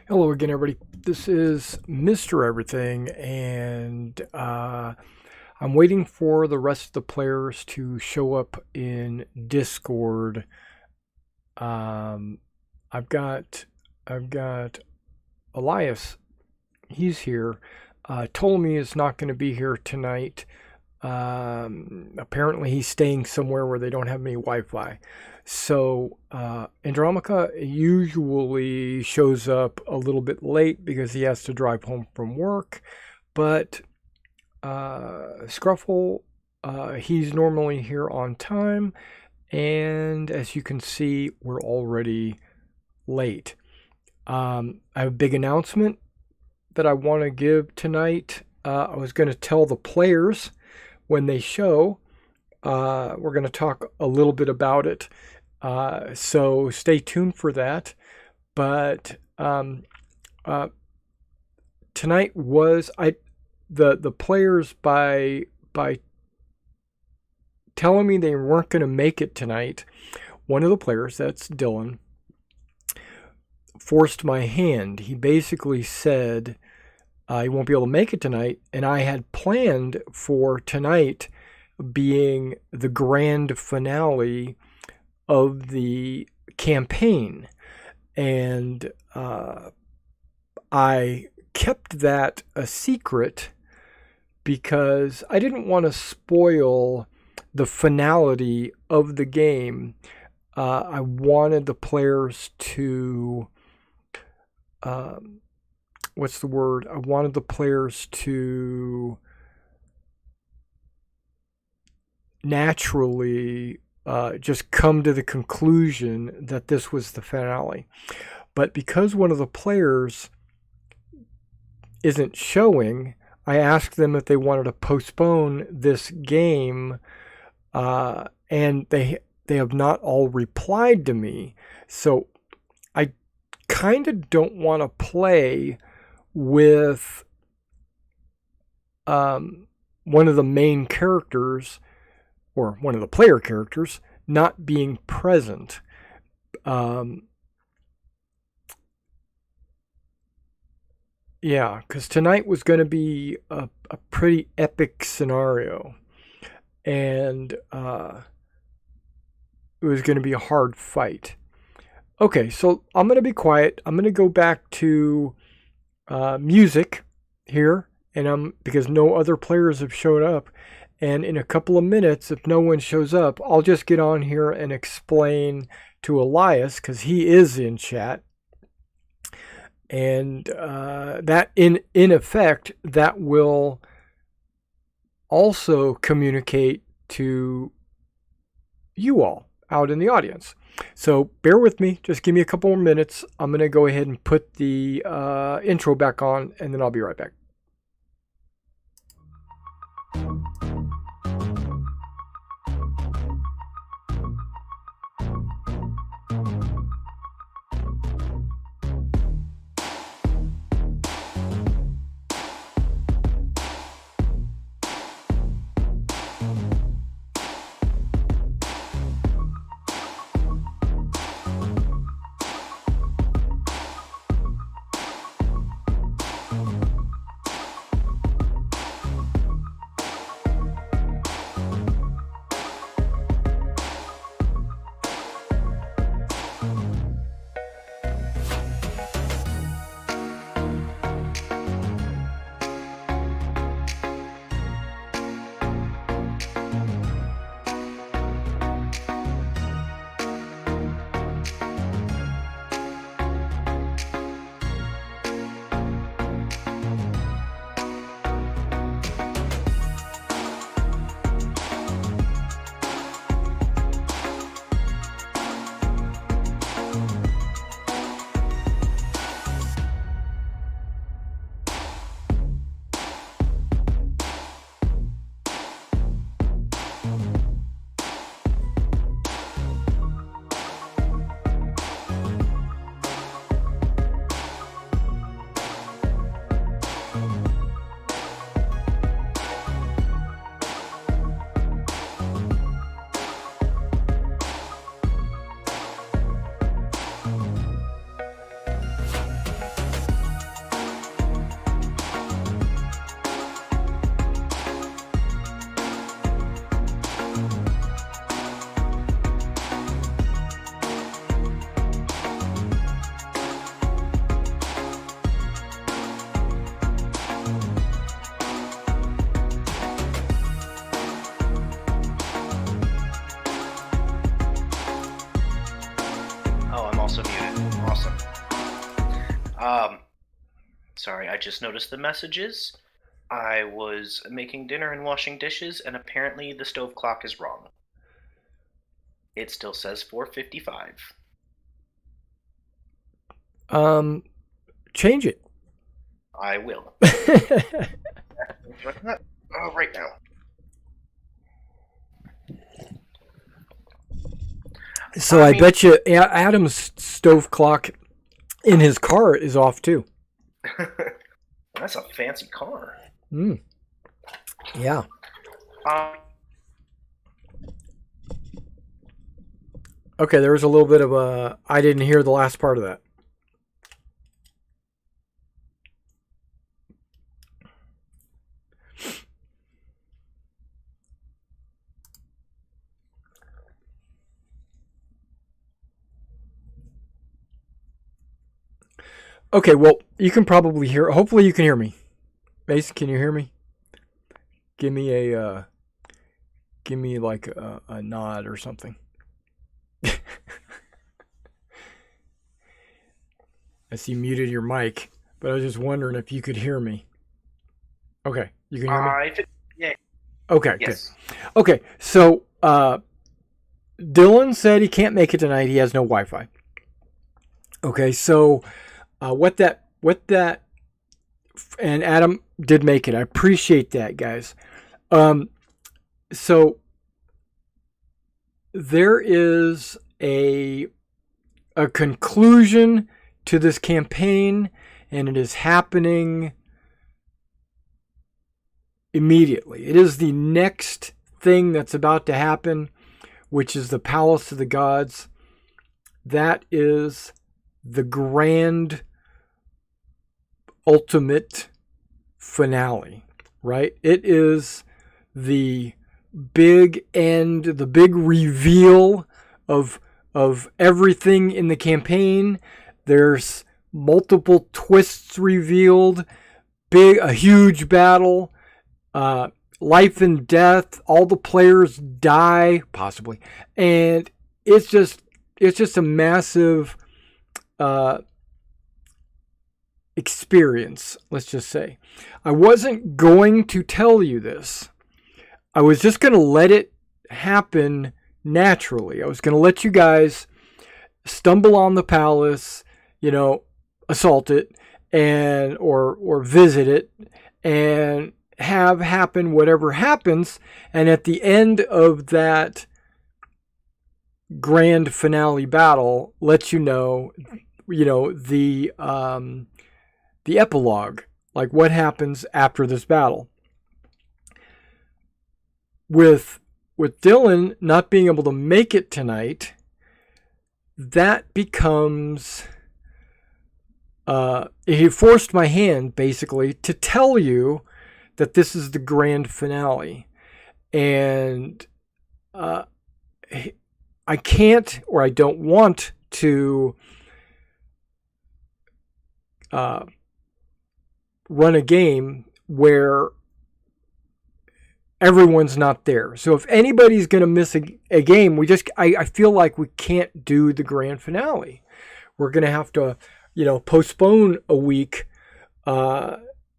Hello again, everybody. This is Mr. Everything, and I'm waiting for the rest of the players to show up in Discord. Um, I've got Elias. He's here. Ptolemy is not going to be here tonight. Apparently, he's staying somewhere where they don't have any Wi-Fi. So Andromica usually shows up a little bit late because he has to drive home from work. But Scruffle, he's normally here on time. And as you can see, we're already late. I have a big announcement that I want to give tonight. I was going to tell the players when they show. We're going to talk a little bit about it. So stay tuned for that. But tonight was the players by telling me they weren't going to make it tonight. One of the players, that's Dylan, forced my hand. He basically said he won't be able to make it tonight, and I had planned for tonight being the grand finale of the campaign, and I kept that a secret because I didn't want to spoil the finality of the game. I wanted the players to what's the word? I wanted the players to naturally just come to the conclusion that this was the finale. But because one of the players isn't showing, I asked them if they wanted to postpone this game, and they have not all replied to me. So I kind of don't want to play with one of the main characters, or one of the player characters, not being present. Yeah, because tonight was going to be a pretty epic scenario. And it was going to be a hard fight. Okay, so I'm going to be quiet. I'm going to go back to music here, and because no other players have showed up. And in a couple of minutes, if no one shows up, I'll just get on here and explain to Elias, because he is in chat. And that, in effect, that will also communicate to you all out in the audience. So bear with me. Just give me a couple more minutes. I'm going to go ahead and put the intro back on, and then I'll be right back. also muted. Awesome. Sorry, I just noticed the messages. I was making dinner and washing dishes, and apparently the stove clock is wrong. It still says 4:55. Change it. I will. Right now. So I bet you Adam's stove clock in his car is off too. That's a fancy car. Yeah. Okay, there was a little bit of a... I didn't hear the last part of that. Okay, well, you can probably hear... Hopefully you can hear me. Mason, can you hear me? Give me a... give me like a nod or something. I see you muted your mic, but I was just wondering if you could hear me. Okay, you can hear me? Yeah. Okay, yes. Good. Okay, so Dylan said he can't make it tonight. He has no Wi-Fi. Okay, so what that, and Adam did make it. I appreciate that, guys. So there is a conclusion to this campaign, and it is happening immediately. It is the next thing that's about to happen, which is the Palace of the Gods. That is the grand ultimate finale, right? It is the big end, the big reveal of everything in the campaign. There's multiple twists revealed, a huge battle, life and death. All the players die, possibly, and it's just a massive experience. Let's just say, I wasn't going to tell you this. I was just going to let it happen naturally. I was going to let you guys stumble on the palace, assault it, and or visit it, and have happen whatever happens, and at the end of that grand finale battle, let you know the epilogue, like what happens after this battle. With Dylan not being able to make it tonight, that becomes he forced my hand basically to tell you that this is the grand finale, and I can't, or I don't want to run a game where everyone's not there. So if anybody's going to miss a game, I feel like we can't do the grand finale. We're going to have to, postpone a week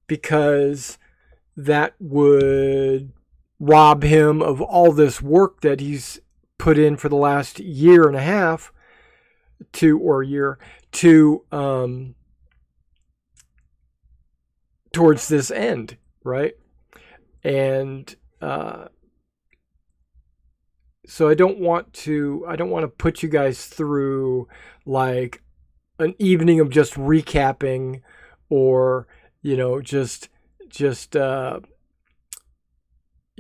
because that would rob him of all this work that he's put in for the last year and a half towards this end, right? And so I don't want to put you guys through like an evening of just recapping, or just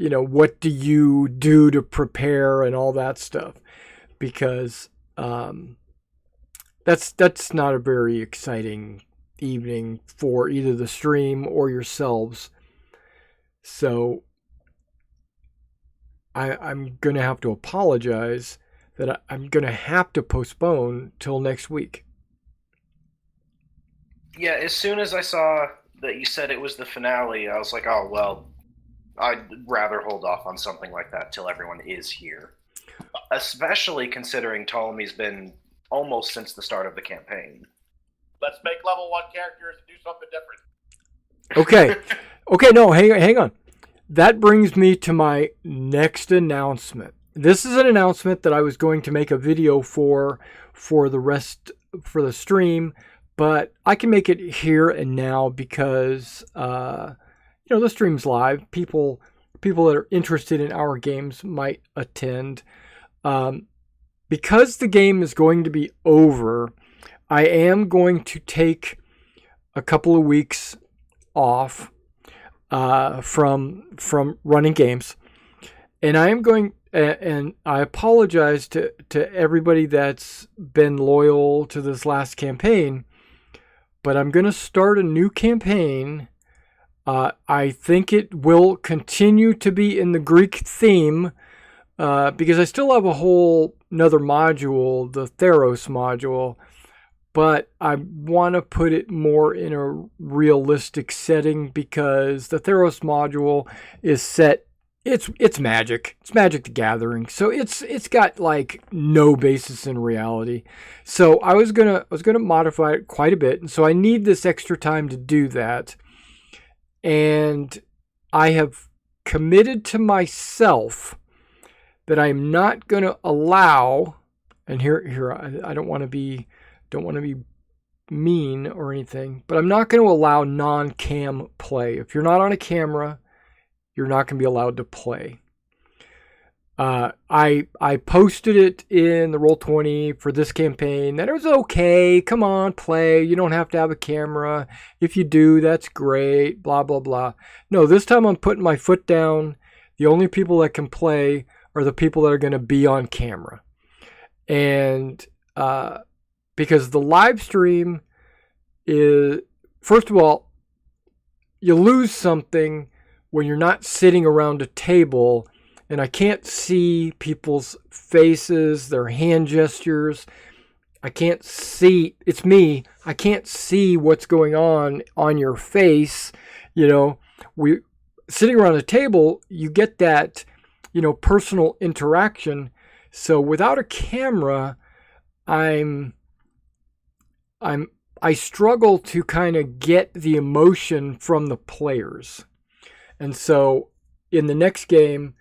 what do you do to prepare and all that stuff, because that's not a very exciting evening for either the stream or yourselves. So I'm going to have to apologize that I'm going to have to postpone till next week. Yeah, as soon as I saw that you said it was the finale, I was like, oh, well, I'd rather hold off on something like that till everyone is here. Especially considering Ptolemy's been almost since the start of the campaign. Let's make level 1 characters and do something different. Okay, no, hang on. That brings me to my next announcement. This is an announcement that I was going to make a video for the stream, but I can make it here and now because the stream's live. People that are interested in our games might attend. Because the game is going to be over, I am going to take a couple of weeks off from running games, and I am going. And I apologize to everybody that's been loyal to this last campaign, but I'm going to start a new campaign. I think it will continue to be in the Greek theme because I still have a whole another module, the Theros module, but I want to put it more in a realistic setting because the Theros module is set. It's Magic. It's Magic the Gathering. So it's got like no basis in reality. So I was gonna modify it quite a bit, and so I need this extra time to do that. And I have committed to myself that I'm not gonna allow. And here I don't want to be mean or anything, but I'm not going to allow non-cam play. If you're not on a camera, you're not going to be allowed to play. I posted it in the Roll20 for this campaign that it was okay. Come on, play. You don't have to have a camera. If you do, that's great. Blah, blah, blah. No, this time I'm putting my foot down. The only people that can play are the people that are going to be on camera. And because the live stream is, first of all, you lose something when you're not sitting around a table and I can't see people's faces, their hand gestures. I can't see, it's me. I can't see what's going on your face. We sitting around a table, you get that, personal interaction. So without a camera, I struggle to kind of get the emotion from the players. And so in the next game,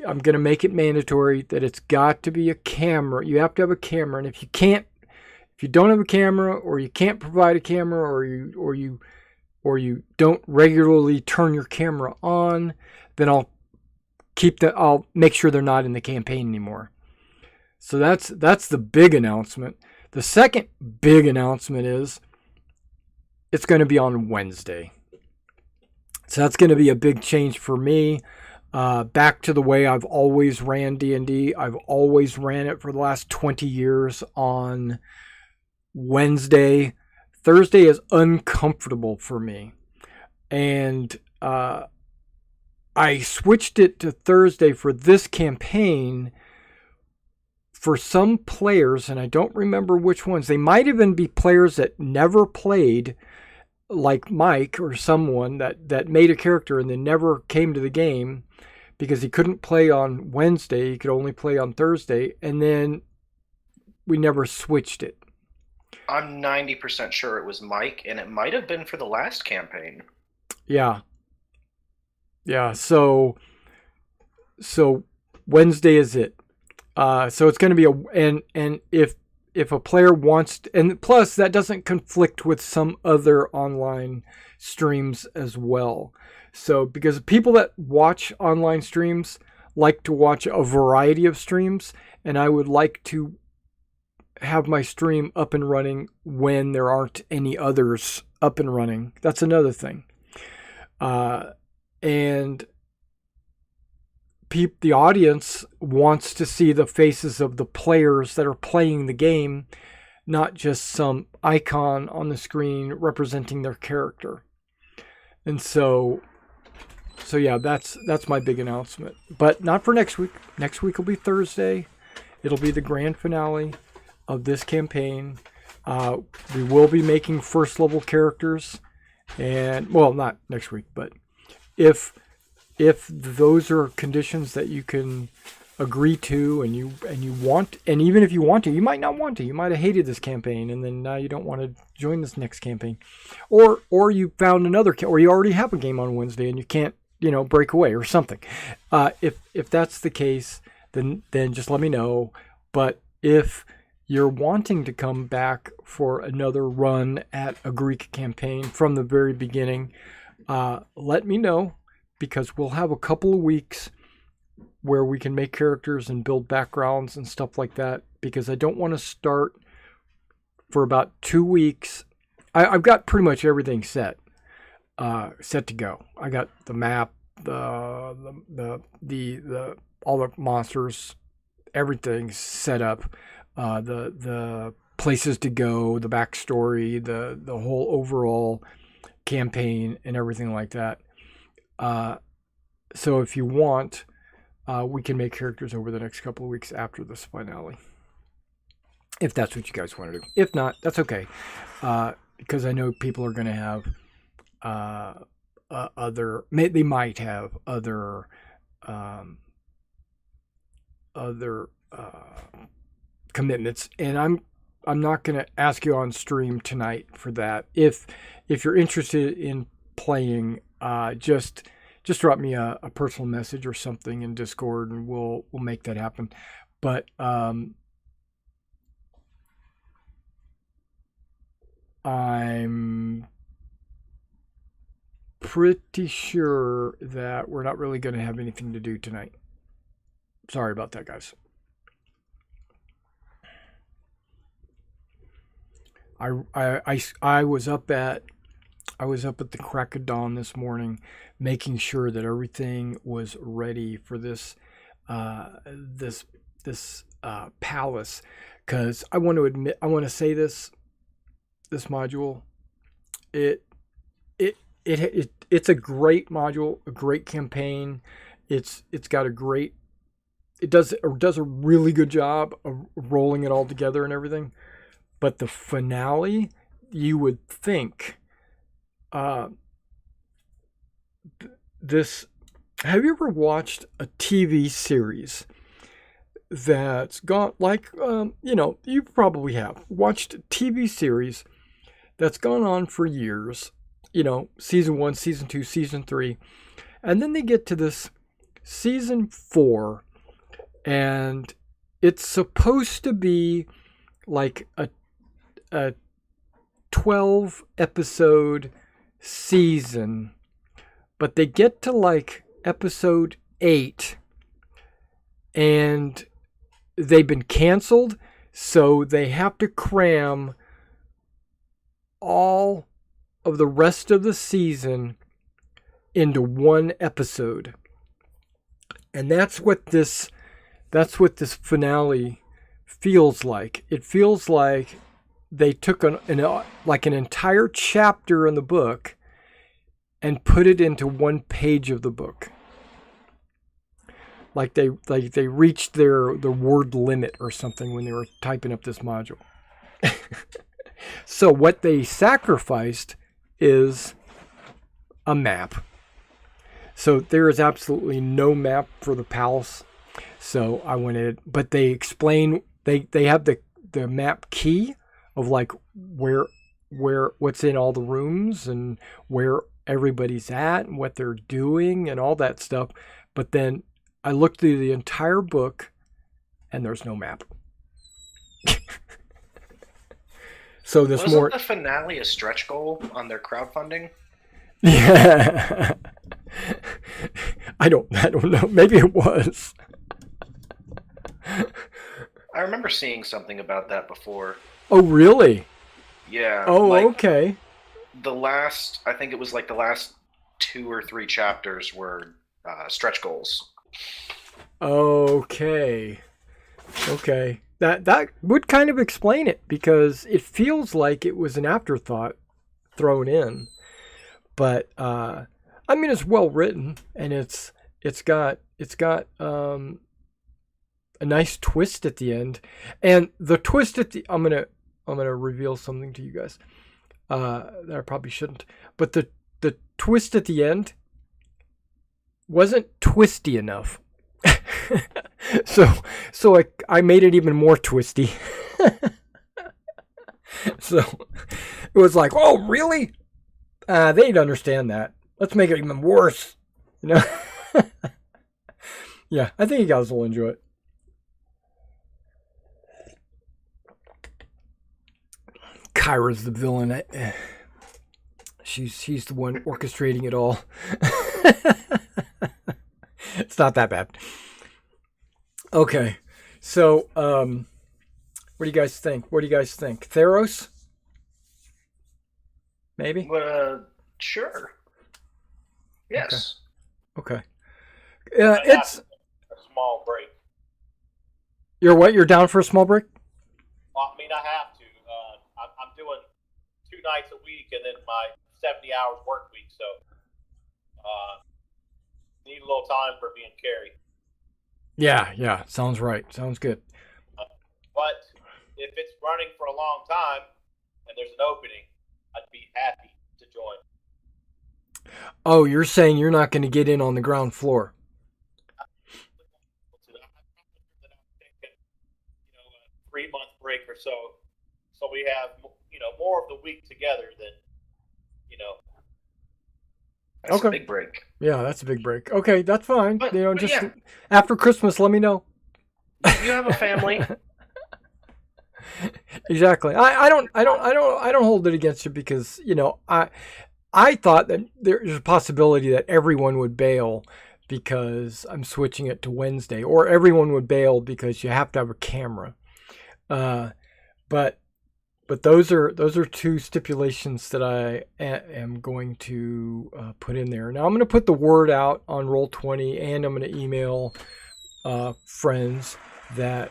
I'm going to make it mandatory that it's got to be a camera. You have to have a camera. And if you don't have a camera, or you can't provide a camera, or you don't regularly turn your camera on, then I'll make sure they're not in the campaign anymore. So that's the big announcement. The second big announcement is it's going to be on Wednesday. So that's going to be a big change for me. Back to the way I've always ran D&D. I've always ran it for the last 20 years on Wednesday. Thursday is uncomfortable for me. And I switched it to Thursday for this campaign for some players, and I don't remember which ones. They might even be players that never played, like Mike or someone that made a character and then never came to the game because he couldn't play on Wednesday. He could only play on Thursday. And then we never switched it. I'm 90% sure it was Mike, and it might have been for the last campaign. Yeah. So Wednesday is it. So it's going to be and if a player wants to, and plus that doesn't conflict with some other online streams as well. So because people that watch online streams like to watch a variety of streams, and I would like to have my stream up and running when there aren't any others up and running. That's another thing. And the audience wants to see the faces of the players that are playing the game, not just some icon on the screen representing their character. And so yeah, that's my big announcement. But not for next week. Next week will be Thursday. It'll be the grand finale of this campaign. We will be making first level characters, and well, not next week, but if those are conditions that you can agree to, and you want, and even if you want to, you might not want to. You might have hated this campaign, and then now you don't want to join this next campaign, or you found another, or you already have a game on Wednesday and you can't, break away or something. If that's the case, then just let me know. But if you're wanting to come back for another run at a Greek campaign from the very beginning, let me know, because we'll have a couple of weeks where we can make characters and build backgrounds and stuff like that, because I don't want to start for about 2 weeks. I've got pretty much everything set to go. I got the map, the all the monsters, everything's set up, the places to go, the backstory, the whole overall campaign and everything like that. So if you want, we can make characters over the next couple of weeks after this finale, if that's what you guys want to do. If not, that's okay, because I know people are going to have they might have other commitments, and I'm not going to ask you on stream tonight for that. If you're interested in playing, just drop me a personal message or something in Discord, and we'll make that happen. But I'm pretty sure that we're not really going to have anything to do tonight. Sorry about that, guys. I was up at the crack of dawn this morning, making sure that everything was ready for this palace, because I want to say this module, it's a great module, a great campaign. It does a really good job of rolling it all together and everything. But the finale, you would think, this. Have you ever watched a TV series that's gone, like, you probably have watched a TV series that's gone on for years, season 1, season 2, season 3, and then they get to this season 4, and it's supposed to be like a 12 episode season, but they get to like episode 8 and they've been canceled, so they have to cram all of the rest of the season into one episode. And that's what this finale feels like. It feels like they took an entire chapter in the book and put it into one page of the book. Like they reached their word limit or something when they were typing up this module. So what they sacrificed is a map. So there is absolutely no map for the palace. So I wanted, but they explain, they have the map key of like where what's in all the rooms and where everybody's at and what they're doing and all that stuff. But then I looked through the entire book and there's no map. So this Wasn't the finale a stretch goal on their crowdfunding? Yeah. I don't know. Maybe it was. I remember seeing something about that before. Oh, really? Yeah. Oh, okay. I think it was like the last 2 or 3 chapters were stretch goals. Okay. That would kind of explain it, because it feels like it was an afterthought thrown in. But I mean, it's well written, and it's got a nice twist at the end. And the twist at the I'm gonna reveal something to you guys that I probably shouldn't. But the twist at the end wasn't twisty enough. So I made it even more twisty. So it was like, oh, really? They'd understand that. Let's make it even worse. You know? Yeah, I think you guys will enjoy it. Kyra's the villain. She's the one orchestrating it all. It's not that bad. Okay, so what do you guys think? Theros? Maybe? Sure. Yes. Okay. It's a small break. You're what? You're down for a small break? Well, I mean, I have to. I'm doing 2 nights a week and then my 70 hours work week, so need a little time for me and Carrie. Yeah. Sounds right. Sounds good. But if it's running for a long time and there's an opening, I'd be happy to join. Oh, you're saying you're not going to get in on the ground floor? A 3-month break or so we have more of the week together than That's Okay. a big break. Yeah, that's a big break. Okay, that's fine. But Just yeah. after Christmas, let me know. You have a family. Exactly. I don't hold it against you because I thought that there's a possibility that everyone would bail because I'm switching it to Wednesday, or everyone would bail because you have to have a camera. But those are 2 stipulations that I am going to put in there. Now I'm going to put the word out on Roll20, and I'm going to email friends that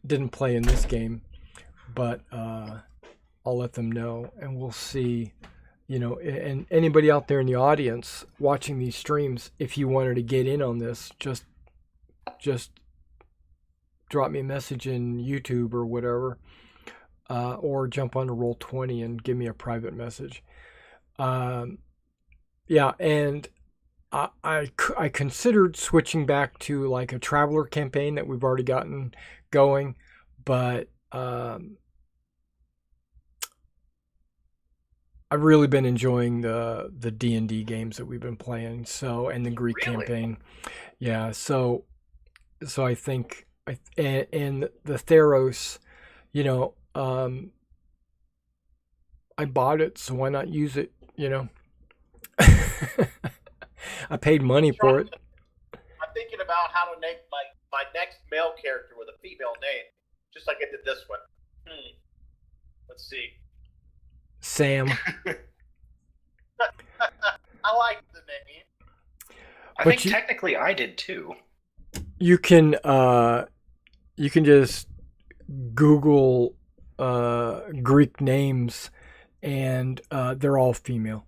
didn't play in this game, but I'll let them know, and we'll see. And anybody out there in the audience watching these streams, if you wanted to get in on this, just drop me a message in YouTube or whatever. Or jump on to Roll20 and give me a private message. Yeah, and I considered switching back to like a traveler campaign that we've already gotten going, but I've really been enjoying the DnD games that we've been playing. And the Greek campaign, yeah. So I think and the Theros, I bought it, so why not use it? I paid money for it. I'm thinking about how to name my next male character with a female name, just like I did this one. Let's see. Sam. I like the name. I think technically I did too. You can just Google Greek names, and they're all female.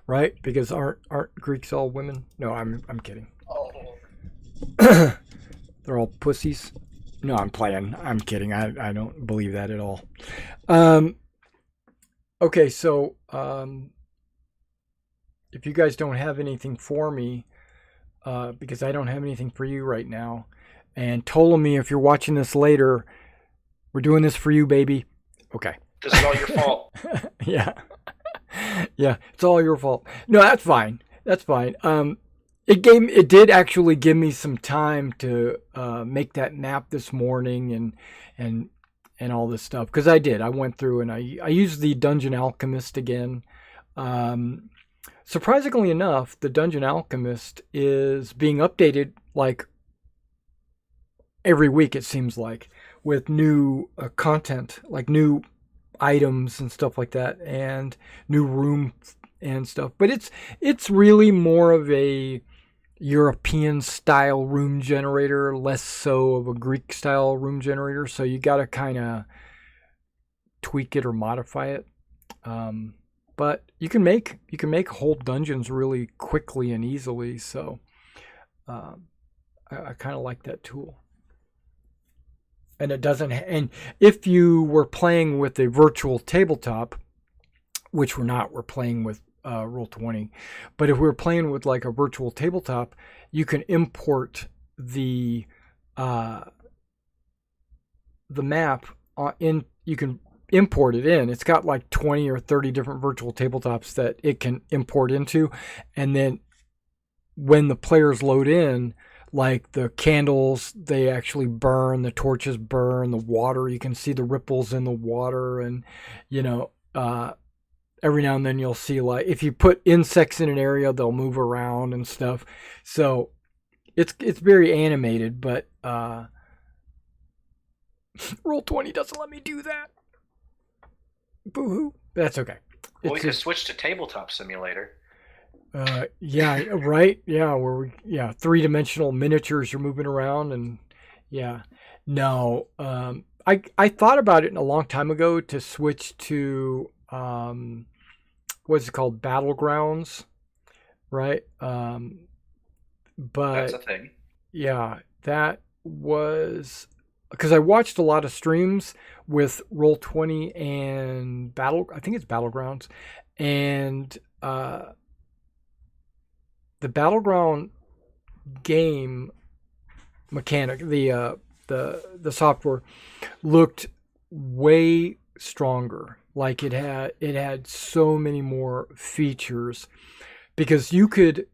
Right? Because aren't Greeks all women? No, I'm kidding. Oh. They're all pussies. No, I'm playing. I'm kidding. I don't believe that at all. Okay, so if you guys don't have anything for me, because I don't have anything for you right now, and Ptolemy, if you're watching this later, we're doing this for you, baby. Okay. This is all your fault. Yeah. Yeah, it's all your fault. No, that's fine. That's fine. It did actually give me some time to make that map this morning and all this stuff, because I went through and I used the Dungeon Alchemist again. Surprisingly enough, the Dungeon Alchemist is being updated like every week, it seems like, with new content, like new items and stuff like that, and new room and stuff. But it's really more of a European style room generator, less so of a Greek style room generator. So you got to kind of tweak it or modify it. But you can make whole dungeons really quickly and easily. So I kind of like that tool. And it doesn't. And if you were playing with a virtual tabletop, which we're not, we're playing with Roll20. But if we're playing with like a virtual tabletop, you can import the map in. You can import it in. It's got like 20 or 30 different virtual tabletops that it can import into, and then when the players load in, like the candles, they actually burn, the torches burn, the water, you can see the ripples in the water, and every now and then you'll see, like, if you put insects in an area, they'll move around and stuff. So it's very animated, but Roll20 doesn't let me do that. Boo-hoo. That's okay. Well, we could switch to Tabletop Simulator. Yeah, right. Yeah, where 3-dimensional miniatures you're moving around, and no. I thought about it a long time ago to switch to what's it called, Battlegrounds, right? But that's a thing. Yeah, that was because I watched a lot of streams with Roll20 and I think it's Battlegrounds, and the Battleground game mechanic, the software looked way stronger. Like it had so many more features, because you could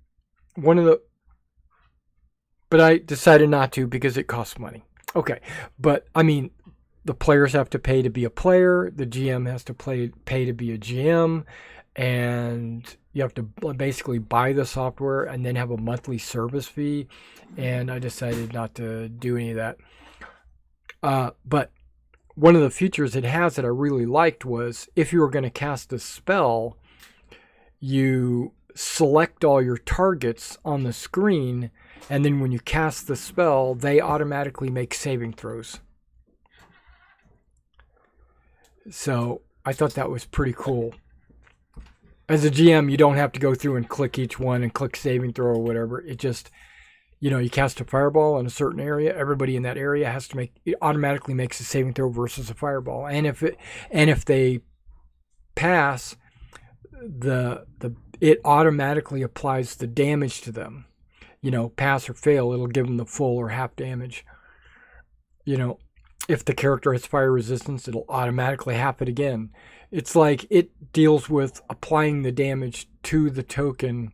but I decided not to because it costs money. Okay, but I mean, the players have to pay to be a player. The GM has to pay to be a GM, and you have to basically buy the software and then have a monthly service fee. And I decided not to do any of that. But one of the features it has that I really liked was, if you were going to cast a spell, you select all your targets on the screen, and then when you cast the spell, they automatically make saving throws. So I thought that was pretty cool. As a GM, you don't have to go through and click each one and click saving throw or whatever. It just, you cast a fireball in a certain area. Everybody in that area has to it automatically makes a saving throw versus a fireball. And if they pass, it automatically applies the damage to them. Pass or fail, it'll give them the full or half damage. If the character has fire resistance, it'll automatically half it again. It's like it deals with applying the damage to the token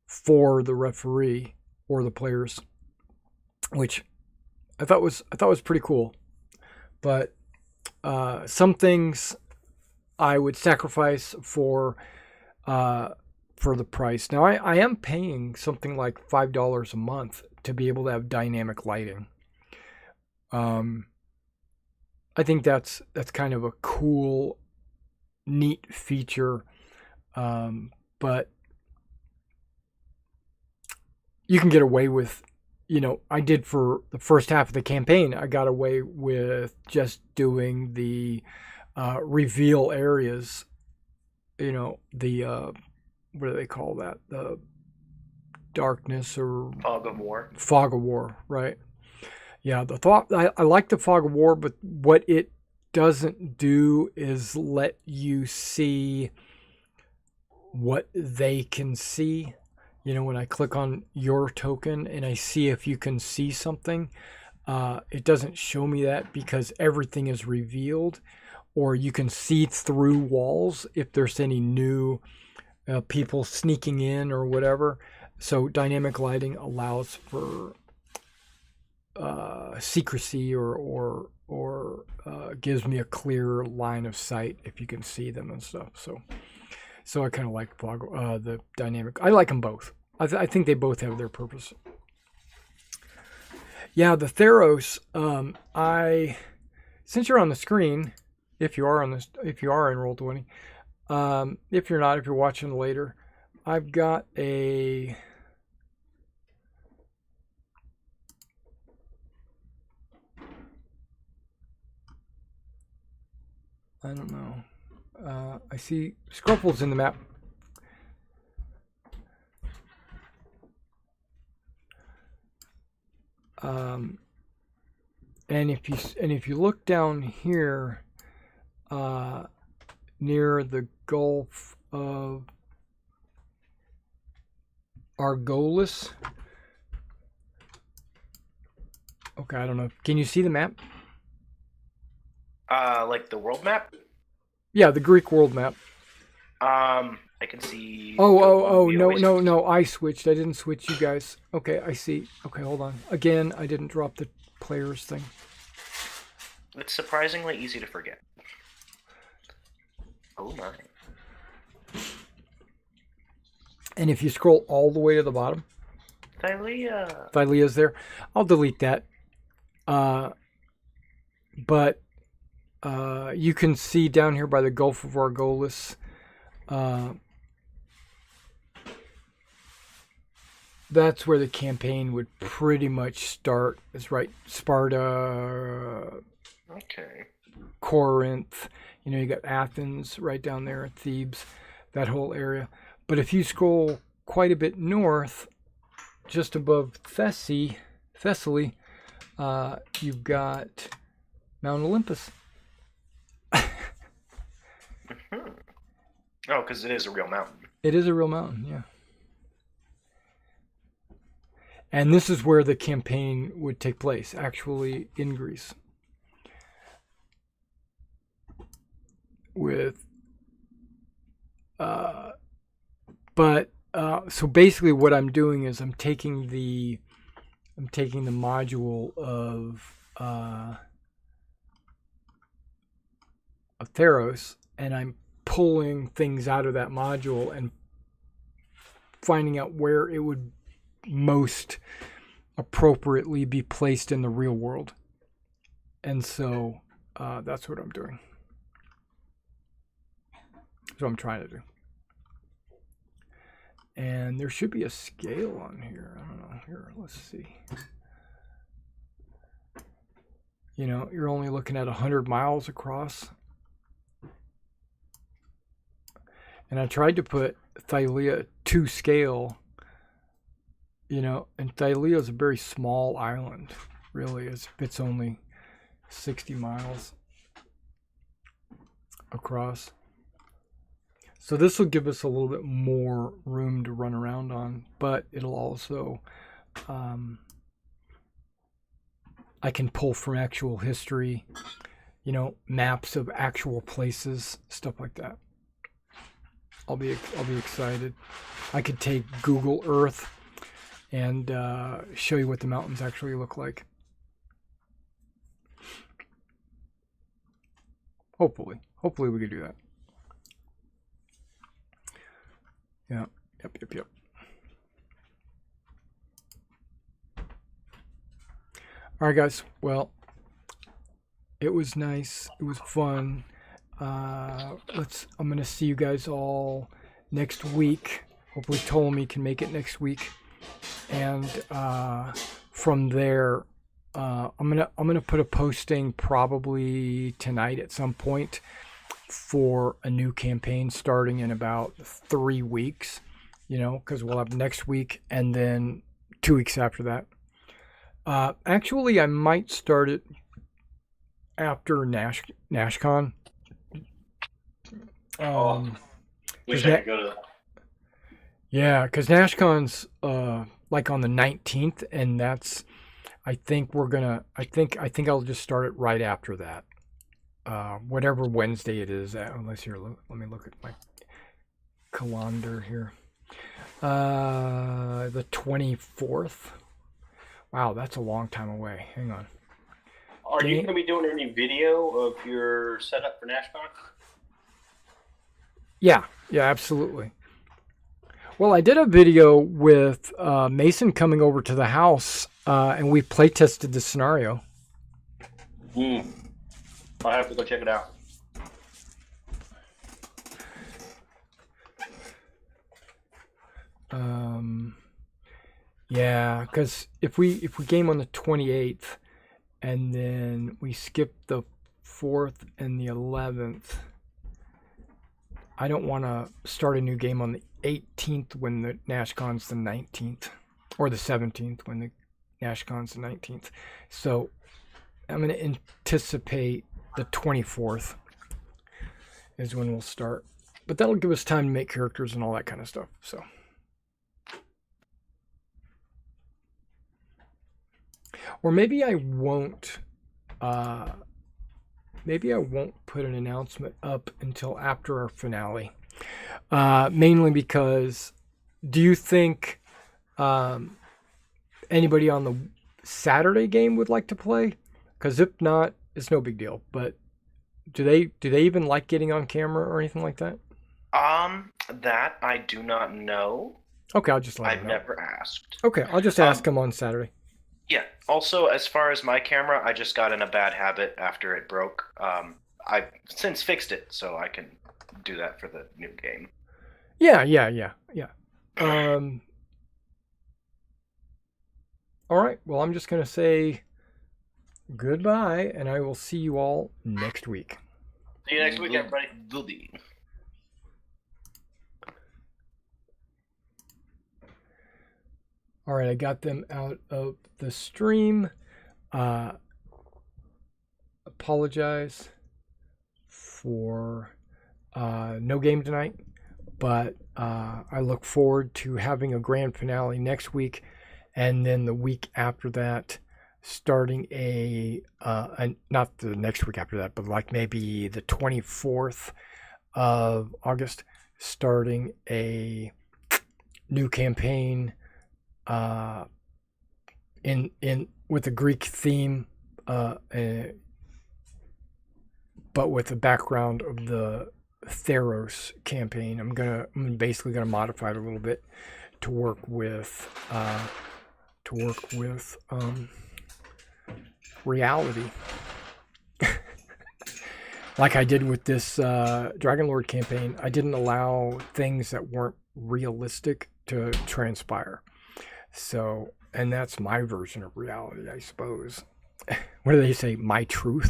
for the referee or the players, which I thought was pretty cool. But some things I would sacrifice for the price. Now I am paying something like $5 a month to be able to have dynamic lighting. I think that's kind of a cool, neat feature, but you can get away with, I did for the first half of the campaign, I got away with just doing the reveal areas, the, what do they call that? The darkness or... Fog of War. Fog of War, right. Yeah, I like the Fog of War, but what it doesn't do is let you see what they can see. When I click on your token and I see if you can see something, it doesn't show me that because everything is revealed, or you can see through walls if there's any new people sneaking in or whatever. So dynamic lighting allows for secrecy or gives me a clear line of sight if you can see them and stuff. So I kind of like the dynamic. I like them both. I think they both have their purpose. Yeah, the Theros. Since you're on the screen, if you are in Roll20, if you're not, if you're watching later, I've got a. I don't know. I see Scruffles in the map. And if you look down here, near the Gulf of Argolis. Okay, I don't know. Can you see the map? Like the world map? Yeah, the Greek world map. I can see. No. I switched. I didn't switch you guys. Okay, I see. Okay, hold on. Again, I didn't drop the players thing. It's surprisingly easy to forget. Oh my. And if you scroll all the way to the bottom, Thylea's there. I'll delete that. But you can see down here by the Gulf of Argolis. That's where the campaign would pretty much start. It's right, Sparta. Okay. Corinth. You know, you got Athens right down there, Thebes, that whole area. But if you scroll quite a bit north, just above Thessaly, you've got Mount Olympus. Oh, because it is a real mountain. It is a real mountain, yeah. And this is where the campaign would take place, actually in Greece. So basically what I'm doing is I'm taking the module of Theros, and I'm pulling things out of that module and finding out where it would most appropriately be placed in the real world. And so that's what I'm doing. That's what I'm trying to do. And there should be a scale on here. I don't know. Here, let's see. You know, you're only looking at 100 miles across. And I tried to put Thyrea to scale, you know, and Thyrea is a very small island, really. It's only 60 miles across. So this will give us a little bit more room to run around on, but it'll also, I can pull from actual history, you know, maps of actual places, stuff like that. I'll be excited. I could take Google Earth and show you what the mountains actually look like. Hopefully we could do that. Yeah. Yep. All right, guys. Well, it was nice. It was fun. I'm gonna see you guys all next week. Hopefully Ptolemy can make it next week, and from there, I'm gonna put a posting probably tonight at some point for a new campaign starting in about 3 weeks. You know, because we'll have next week and then 2 weeks after that. Actually, I might start it after NashCon. Wish I could go to that. Yeah, because NashCon's like on the 19th, and that's, I think I'll just start it right after that. Whatever Wednesday it is, unless here, let me look at my calendar here. The 24th. Wow, that's a long time away. Hang on. Are you going to be doing any video of your setup for NashCon? Yeah, absolutely. Well, I did a video with Mason coming over to the house, and we play tested the scenario. I'll have to go check it out. Yeah, because if we game on the 28th, and then we skip the 4th and the 11th, I don't want to start a new game on the 18th when the NashCon's the 19th, or the 17th when the NashCon's the 19th. So I'm going to anticipate the 24th is when we'll start. But that'll give us time to make characters and all that kind of stuff. So, or maybe I won't. Maybe I won't put an announcement up until after our finale. Mainly because, do you think anybody on the Saturday game would like to play? Because if not, it's no big deal. But do they even like getting on camera or anything like that? That I do not know. Okay, I'll just let I've them know. never asked. Okay, I'll just ask them on Saturday. Yeah. Also, as far as my camera, I just got in a bad habit after it broke. I've since fixed it, so I can do that for the new game. Yeah. All right. Well, I'm just gonna say goodbye, and I will see you all next week. See you next week, everybody. Will be. All right, I got them out of the stream. Apologize for no game tonight, but I look forward to having a grand finale next week, and then the week after that, starting not the next week after that, but like maybe the 24th of August, starting a new campaign. In with a Greek theme, but with the background of the Theros campaign. I'm basically gonna modify it a little bit to work with reality, like I did with this Dragonlord campaign. I didn't allow things that weren't realistic to transpire. So, and that's my version of reality, I suppose. What do they say? My truth?